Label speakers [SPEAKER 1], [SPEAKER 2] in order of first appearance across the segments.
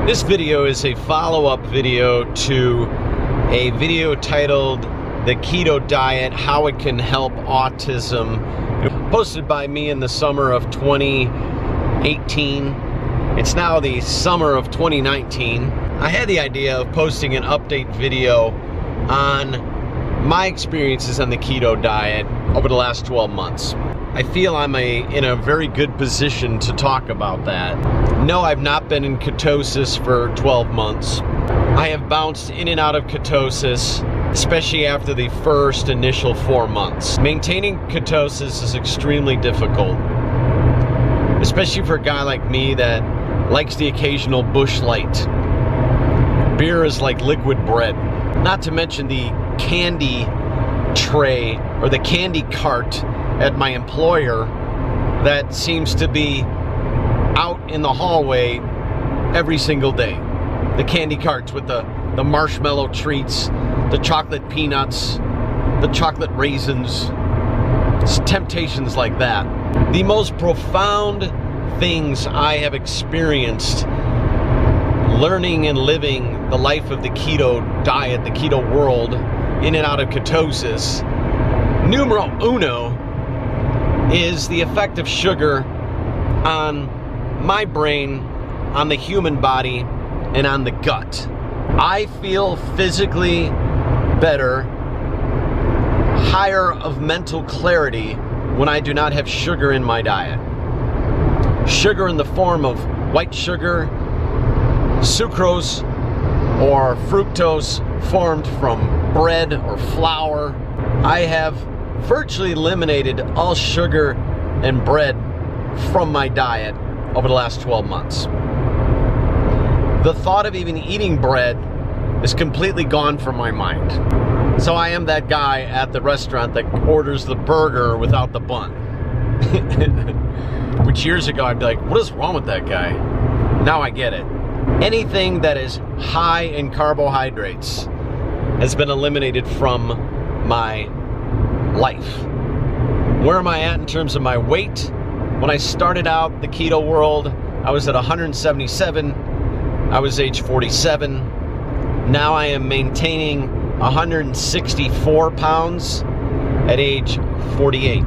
[SPEAKER 1] This video is a follow-up video to a video titled The Keto Diet, How It Can Help Autism, posted by me in the summer of 2018. It's now the summer of 2019. I had the idea of posting an update video on my experiences on the keto diet over the last 12 months. I feel I'm in a very good position to talk about that. No, I've not been in ketosis for 12 months. I have bounced in and out of ketosis, especially after the first initial 4 months. Maintaining ketosis is extremely difficult, especially for a guy like me that likes the occasional bush light. Beer is like liquid bread. Not to mention the candy tray or the candy cart at my employer that seems to be out in the hallway every single day. The candy carts with the marshmallow treats, the chocolate peanuts, the chocolate raisins, temptations like that. The most profound things I have experienced learning and living the life of the keto diet, the keto world, in and out of ketosis, numero uno, is the effect of sugar on my brain, on the human body, and on the gut. I feel physically better, higher of mental clarity when I do not have sugar in my diet. Sugar in the form of white sugar, sucrose, or fructose formed from bread or flour. I have virtually eliminated all sugar and bread from my diet over the last 12 months. The thought of even eating bread is completely gone from my mind. So I am that guy at the restaurant that orders the burger without the bun. Which years ago I'd be like, what is wrong with that guy? Now I get it. Anything that is high in carbohydrates has been eliminated from my life. Where am I at in terms of my weight? When I started out the keto world, I was at 177. I was age 47. Now I am maintaining 164 pounds at age 48.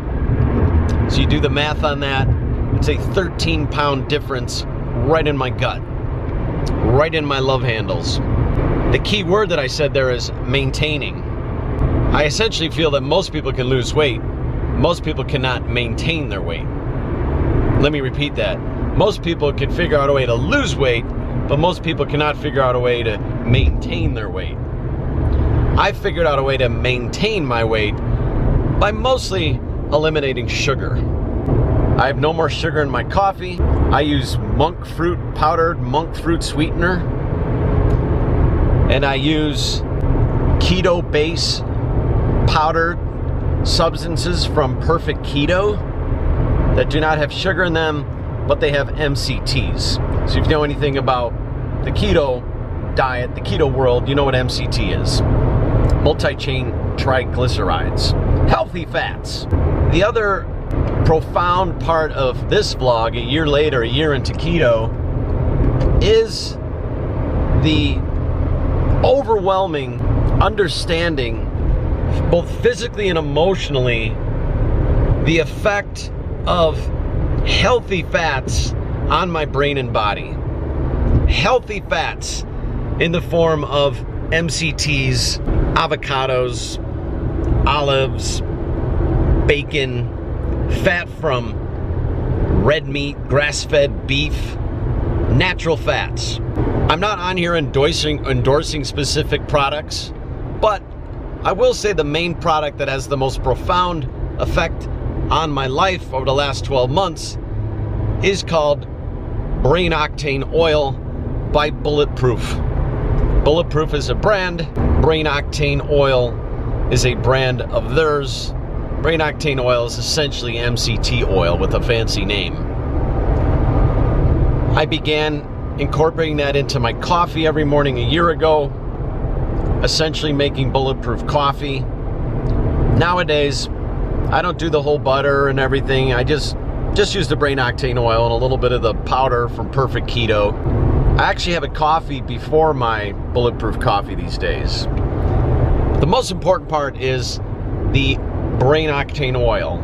[SPEAKER 1] So you do the math on that, it's a 13-pound difference right in my gut, right in my love handles. The key word that I said there is maintaining. I essentially feel that most people can lose weight. Most people cannot maintain their weight. Let me repeat that. Most people can figure out a way to lose weight, but most people cannot figure out a way to maintain their weight. I figured out a way to maintain my weight by mostly eliminating sugar. I have no more sugar in my coffee. I use powdered monk fruit sweetener. And I use keto base powdered substances from Perfect Keto that do not have sugar in them, but they have MCTs. So if you know anything about the keto diet, the keto world, you know what MCT is. Multi-chain triglycerides. Healthy fats. The other profound part of this vlog, a year later, a year into keto, is the overwhelming understanding, both physically and emotionally, the effect of healthy fats on my brain and body. Healthy fats in the form of MCTs, avocados, olives, bacon, fat from red meat, grass-fed beef, natural fats. I'm not on here endorsing specific products, but I will say the main product that has the most profound effect on my life over the last 12 months is called Brain Octane Oil by Bulletproof. Bulletproof is a brand. Brain Octane Oil is a brand of theirs. Brain Octane Oil is essentially MCT oil with a fancy name. I began incorporating that into my coffee every morning a year ago, essentially making bulletproof coffee. Nowadays, I don't do the whole butter and everything. I just use the Brain Octane Oil and a little bit of the powder from Perfect Keto. I actually have a coffee before my bulletproof coffee these days. The most important part is the brain octane oil.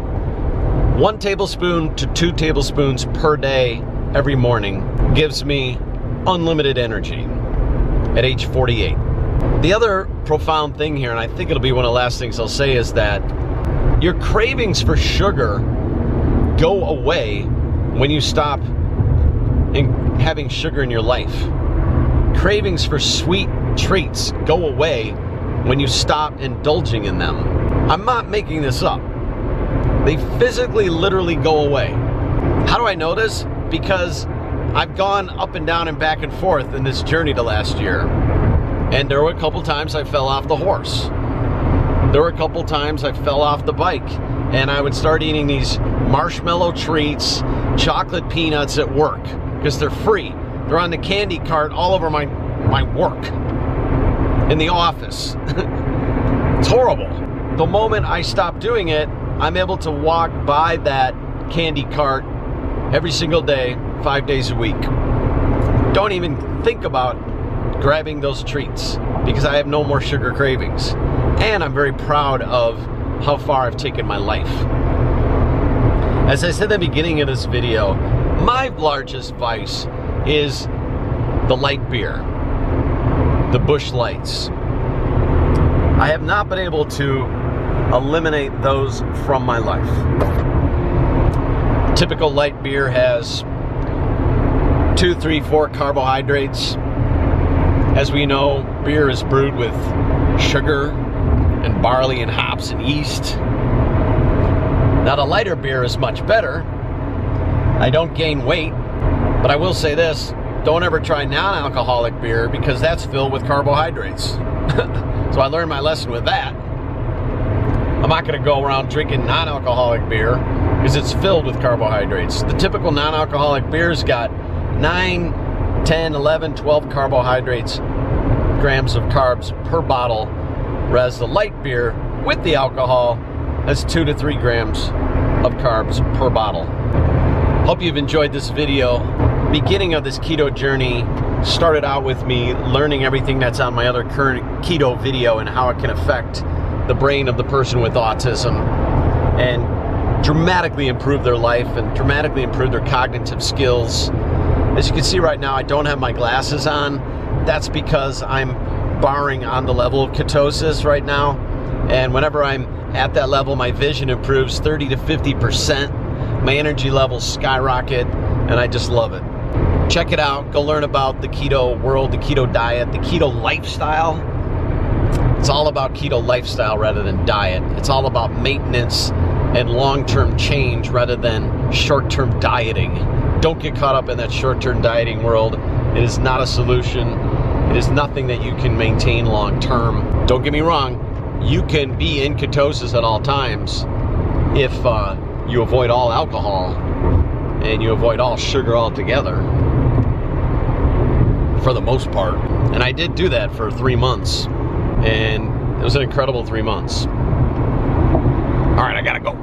[SPEAKER 1] 1 tablespoon to 2 tablespoons per day every morning gives me unlimited energy at age 48. The other profound thing here, and I think it'll be one of the last things I'll say, is that your cravings for sugar go away when you stop having sugar in your life. Cravings for sweet treats go away when you stop indulging in them. I'm not making this up. They physically, literally go away. How do I know this? Because I've gone up and down and back and forth in this journey the last year. And there were a couple times I fell off the horse. There were a couple times I fell off the bike. And I would start eating these marshmallow treats, chocolate peanuts at work, because they're free. They're on the candy cart all over my work, in the office. It's horrible. The moment I stop doing it, I'm able to walk by that candy cart every single day, 5 days a week. Don't even think about grabbing those treats because I have no more sugar cravings. And I'm very proud of how far I've taken my life. As I said at the beginning of this video, my largest vice is the light beer, the Busch Lights. I have not been able to eliminate those from my life. Typical light beer has 2, 3, 4 carbohydrates. As we know, beer is brewed with sugar and barley and hops and yeast. Now the lighter beer is much better. I don't gain weight, but I will say this, don't ever try non-alcoholic beer because that's filled with carbohydrates. So I learned my lesson with that. I'm not gonna go around drinking non-alcoholic beer because it's filled with carbohydrates. The typical non-alcoholic beer's got 9, 10, 11, 12 grams of carbs per bottle, whereas the light beer with the alcohol has 2 to 3 grams of carbs per bottle. Hope you've enjoyed this video. Beginning of this keto journey started out with me learning everything that's on my other current keto video and how it can affect the brain of the person with autism and dramatically improve their life and dramatically improve their cognitive skills. As you can see right now, I don't have my glasses on. That's because I'm barring on the level of ketosis right now. And whenever I'm at that level, my vision improves 30 to 50%. My energy levels skyrocket, and I just love it. Check it out. Go learn about the keto world, the keto diet, the keto lifestyle. It's all about keto lifestyle rather than diet. It's all about maintenance and long-term change rather than short-term dieting. Don't get caught up in that short-term dieting world. It is not a solution. It is nothing that you can maintain long-term. Don't get me wrong. You can be in ketosis at all times if you avoid all alcohol and you avoid all sugar altogether, for the most part. And I did do that for 3 months, and it was an incredible 3 months. All right, I gotta go.